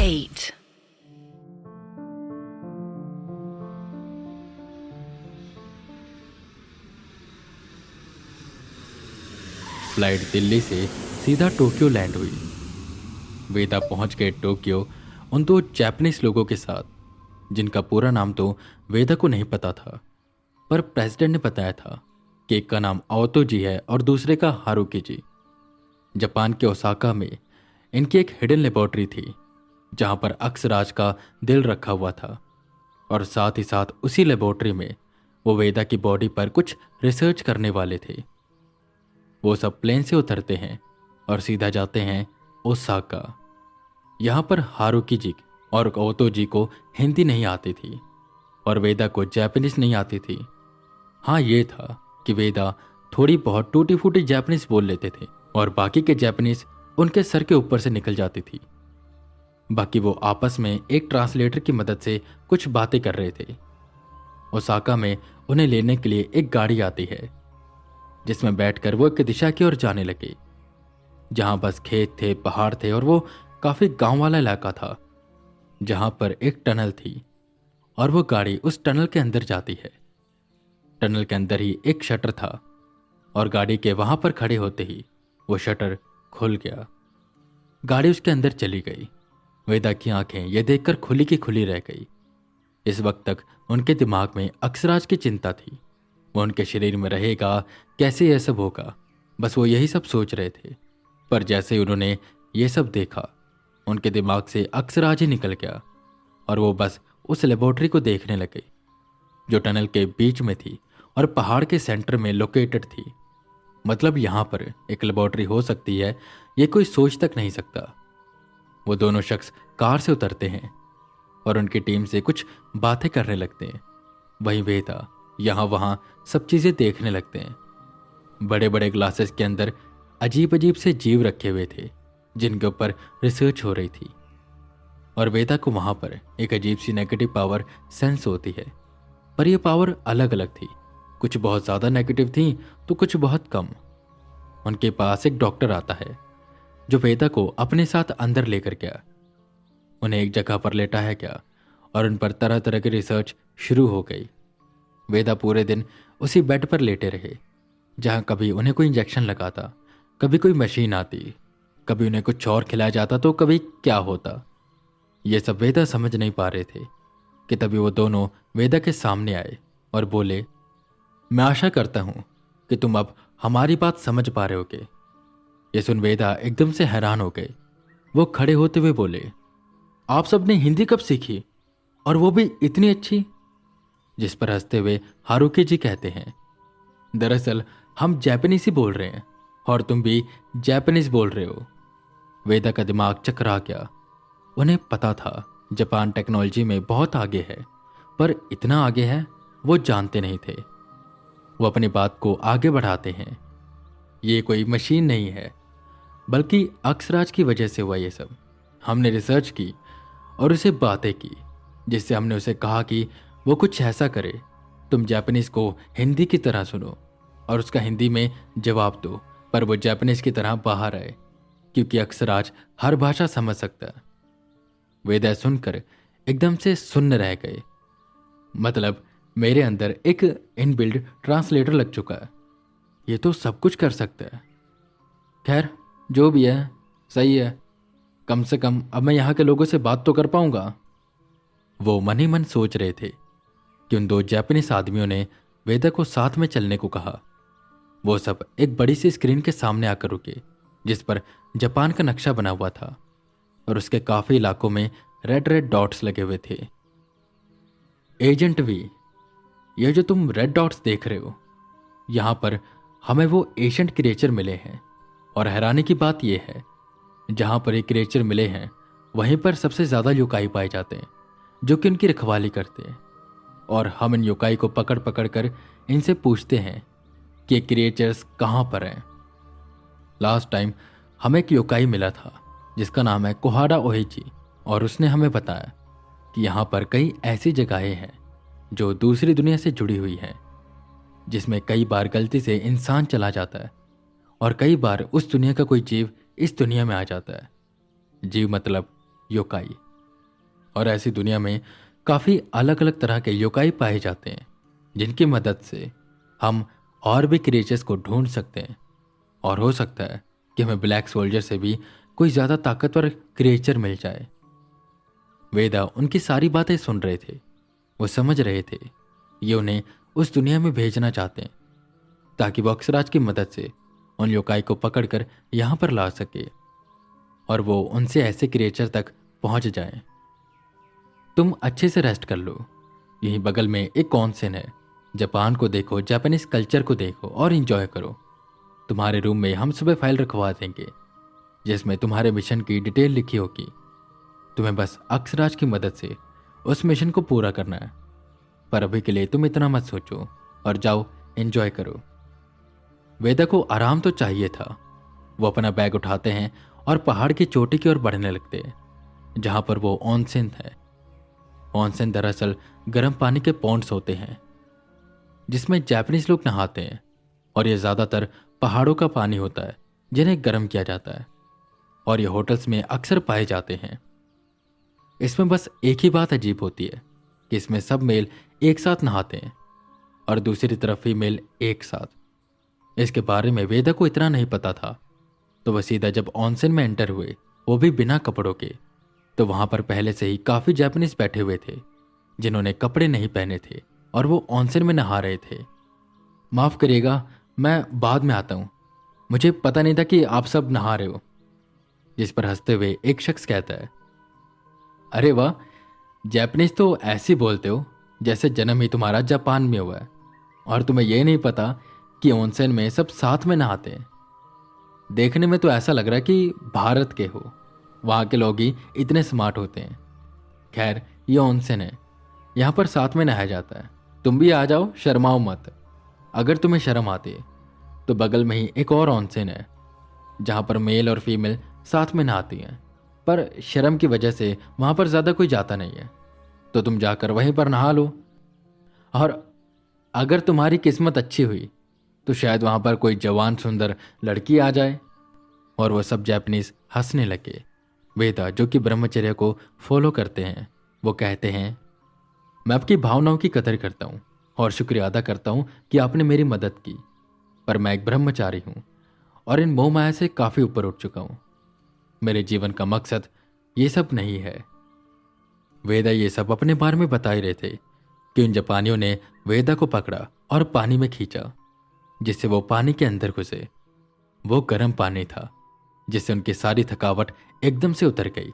8. Flight Delhi से सीधा Tokyo land हुई। वेदा पहुंच गए टोक्यो उन दो जापानीज लोगों के साथ, जिनका पूरा नाम तो वेदा को नहीं पता था, पर प्रेसिडेंट ने बताया था कि एक का नाम आओतो जी है और दूसरे का हारुकी जी। जापान के ओसाका में इनकी एक हिडन लेबोरेटरी थी, जहां पर अक्सराज का दिल रखा हुआ था, और साथ ही साथ उसी लेबोरेटरी में वो वेदा की बॉडी पर कुछ रिसर्च करने वाले थे। वो सब प्लेन से उतरते हैं और सीधा जाते हैं ओसाका। यहाँ पर हारुकी जी और ओतो जी को हिंदी नहीं आती थी और वेदा को जापानीज नहीं आती थी। हाँ, ये था कि वेदा थोड़ी बहुत टूटी फूटी जापानीज बोल लेते थे और बाकी के जापानीज उनके सर के ऊपर से निकल जाती थी। बाकी वो आपस में एक ट्रांसलेटर की मदद से कुछ बातें कर रहे थे। ओसाका में उन्हें लेने के लिए एक गाड़ी आती है, जिसमें बैठकर वो एक दिशा की ओर जाने लगे, जहां बस खेत थे, पहाड़ थे और वो काफी गांव वाला इलाका था, जहां पर एक टनल थी और वो गाड़ी उस टनल के अंदर जाती है। टनल के अंदर ही एक शटर था और गाड़ी के वहां पर खड़े होते ही वो शटर खुल गया। गाड़ी उसके अंदर चली गई। वेदा की आंखें यह देखकर खुली की खुली रह गई। इस वक्त तक उनके दिमाग में अक्सराज की चिंता थी। वो उनके शरीर में रहेगा, कैसे यह सब होगा, बस वो यही सब सोच रहे थे। पर जैसे ही उन्होंने ये सब देखा, उनके दिमाग से अक्सराज ही निकल गया और वो बस उस लेबोरेटरी को देखने लगे, जो टनल के बीच में थी और पहाड़ के सेंटर में लोकेटेड थी। मतलब यहां पर एक लेबोरेटरी हो सकती है, ये कोई सोच तक नहीं सकता। वो दोनों शख्स कार से उतरते हैं और उनकी टीम से कुछ बातें करने लगते हैं। वहीं वेदा यहां वहां सब चीजें देखने लगते हैं। बड़े बड़े ग्लासेस के अंदर अजीब अजीब से जीव रखे हुए थे, जिनके ऊपर रिसर्च हो रही थी। और वेदा को वहां पर एक अजीब सी नेगेटिव पावर सेंस होती है, पर यह पावर अलग अलग थी। कुछ बहुत ज्यादा नेगेटिव थी तो कुछ बहुत कम। उनके पास एक डॉक्टर आता है, जो वेदा को अपने साथ अंदर लेकर गया। उन्हें एक जगह पर लेटाया गया और उन पर तरह तरह की रिसर्च शुरू हो गई। वेदा पूरे दिन उसी बेड पर लेटे रहे, जहां कभी उन्हें कोई इंजेक्शन लगाता, कभी कोई मशीन आती, कभी उन्हें कुछ और खिलाया जाता तो कभी क्या होता। ये सब वेदा समझ नहीं पा रहे थे कि तभी वो दोनों वेदा के सामने आए और बोले, मैं आशा करता हूं कि तुम अब हमारी बात समझ पा रहे होगे। ये सुन वेदा एकदम से हैरान हो गए। वो खड़े होते हुए बोले, आप सबने हिंदी कब सीखी, और वो भी इतनी अच्छी? जिस पर हंसते हुए हारुकी जी कहते हैं, दरअसल हम जापानीज ही बोल रहे हैं और तुम भी जापानीज बोल रहे हो। वेदा का दिमाग चकरा गया। उन्हें पता था जापान टेक्नोलॉजी में बहुत आगे है, पर इतना आगे है वो जानते नहीं थे। वो अपनी बात को आगे बढ़ाते हैं, ये कोई मशीन नहीं है, बल्कि अक्सराज की वजह से हुआ ये सब। हमने रिसर्च की और उसे बातें की, जिससे हमने उसे कहा कि वो कुछ ऐसा करे, तुम जापानीज को हिंदी की तरह सुनो और उसका हिंदी में जवाब दो, पर वो जापानीज की तरह बाहर आए, क्योंकि अक्सराज हर भाषा समझ सकता है। वेदा सुनकर एकदम से सुन्न रह गए। मतलब मेरे अंदर एक इनबिल्ड ट्रांसलेटर लग चुका है, ये तो सब कुछ कर सकता है। खैर, जो भी है सही है, कम से कम अब मैं यहाँ के लोगों से बात तो कर पाऊंगा। वो मन ही मन सोच रहे थे कि उन दो जापानीज आदमियों ने वेदा को साथ में चलने को कहा। वो सब एक बड़ी सी स्क्रीन के सामने आकर रुके, जिस पर जापान का नक्शा बना हुआ था और उसके काफी इलाकों में रेड रेड डॉट्स लगे हुए थे। एजेंट वी, ये जो तुम रेड डॉट्स देख रहे हो, यहां पर हमें वो एशियंट क्रिएचर मिले हैं, और हैरानी की बात यह है, जहां पर ये क्रिएचर मिले हैं वहीं पर सबसे ज्यादा योकाई पाए जाते हैं, जो कि उनकी रखवाली करते हैं। और हम इन योकाई को पकड़ पकड़ कर इनसे पूछते हैं कि ये क्रिएचर्स कहाँ पर हैं। लास्ट टाइम हमें एक योकाई मिला था जिसका नाम है कोहाडा ओहेची, और उसने हमें बताया कि यहाँ पर कई ऐसी जगहें हैं जो दूसरी दुनिया से जुड़ी हुई हैं, जिसमें कई बार गलती से इंसान चला जाता है और कई बार उस दुनिया का कोई जीव इस दुनिया में आ जाता है। जीव मतलब योकाई। और ऐसी दुनिया में काफ़ी अलग अलग तरह के योकाई पाए जाते हैं, जिनकी मदद से हम और भी क्रिएचर्स को ढूंढ सकते हैं। और हो सकता है कि हमें ब्लैक सोल्जर से भी कोई ज़्यादा ताकतवर क्रिएचर मिल जाए। वेदा उनकी सारी बातें सुन रहे थे। वो समझ रहे थे ये उन्हें उस दुनिया में भेजना चाहते हैं ताकि वो अक्षराज की मदद से उन योकाई को पकड़कर यहाँ पर ला सके और वो उनसे ऐसे क्रिएचर तक पहुंच जाएं। तुम अच्छे से रेस्ट कर लो। यहीं बगल में एक ऑनसेन है। जापान को देखो, जापानीज कल्चर को देखो और इंजॉय करो। तुम्हारे रूम में हम सुबह फाइल रखवा देंगे जिसमें तुम्हारे मिशन की डिटेल लिखी होगी। तुम्हें बस अक्षराज की मदद से उस मिशन को पूरा करना है। पर अभी के लिए तुम इतना मत सोचो और जाओ एंजॉय करो। वेदा को आराम तो चाहिए था। वो अपना बैग उठाते हैं और पहाड़ की चोटी की ओर बढ़ने लगते हैं जहां पर वो ऑनसेन है। ऑनसेन दरअसल गर्म पानी के पॉन्ड्स होते हैं जिसमें जापानीज लोग नहाते हैं और ये ज़्यादातर पहाड़ों का पानी होता है जिन्हें गर्म किया जाता है और ये होटल्स में अक्सर पाए जाते हैं। इसमें बस एक ही बात अजीब होती है कि इसमें सब मेल एक साथ नहाते हैं और दूसरी तरफ फीमेल एक साथ। इसके बारे में वेदा को इतना नहीं पता था, तो वह सीधा जब ऑनसेन में एंटर हुए, वो भी बिना कपड़ों के, तो वहां पर पहले से ही काफी जापानीज बैठे हुए थे जिन्होंने कपड़े नहीं पहने थे और वो ऑनसेन में नहा रहे थे। माफ करिएगा, मैं बाद में आता हूं, मुझे पता नहीं था कि आप सब नहा रहे हो। जिस पर हंसते हुए एक शख्स कहता है, अरे वाह, जापानीज तो ऐसे बोलते हो जैसे जन्म ही तुम्हारा जापान में हुआ है और तुम्हें यह नहीं पता कि ऑनसेन में सब साथ में नहाते हैं। देखने में तो ऐसा लग रहा है कि भारत के हो, वहां के लोग ही इतने स्मार्ट होते हैं। खैर, ये ऑनसेन है, यहाँ पर साथ में नहाया जाता है। तुम भी आ जाओ, शर्माओ मत। अगर तुम्हें शर्म आती है तो बगल में ही एक और ऑनसेन है जहां पर मेल और फीमेल साथ में नहाती हैं, पर शर्म की वजह से वहां पर ज्यादा कोई जाता नहीं है, तो तुम जाकर वहीं पर नहा लो। और अगर तुम्हारी किस्मत अच्छी हुई तो शायद वहां पर कोई जवान सुंदर लड़की आ जाए। और वह सब जापानीज हंसने लगे। वेदा, जो कि ब्रह्मचर्य को फॉलो करते हैं, वो कहते हैं, मैं आपकी भावनाओं की कदर करता हूं और शुक्रिया अदा करता हूं कि आपने मेरी मदद की, पर मैं एक ब्रह्मचारी हूं और इन मोह माया से काफी ऊपर उठ चुका हूं। मेरे जीवन का मकसद ये सब नहीं है। वेदा ये सब अपने बारे में बता ही रहे थे कि उन जापानियों ने वेदा को पकड़ा और पानी में खींचा जिससे वो पानी के अंदर घुसे। वो गर्म पानी था जिससे उनकी सारी थकावट एकदम से उतर गई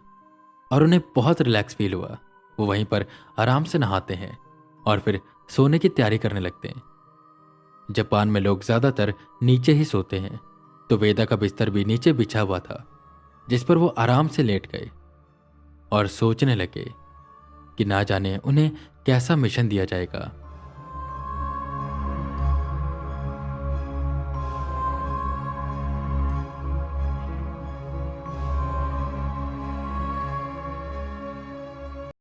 और उन्हें बहुत रिलैक्स फील हुआ। वो वहीं पर आराम से नहाते हैं और फिर सोने की तैयारी करने लगते हैं। जापान में लोग ज्यादातर नीचे ही सोते हैं, तो वेदा का बिस्तर भी नीचे बिछा हुआ था जिस पर वो आराम से लेट गए और सोचने लगे कि ना जाने उन्हें कैसा मिशन दिया जाएगा।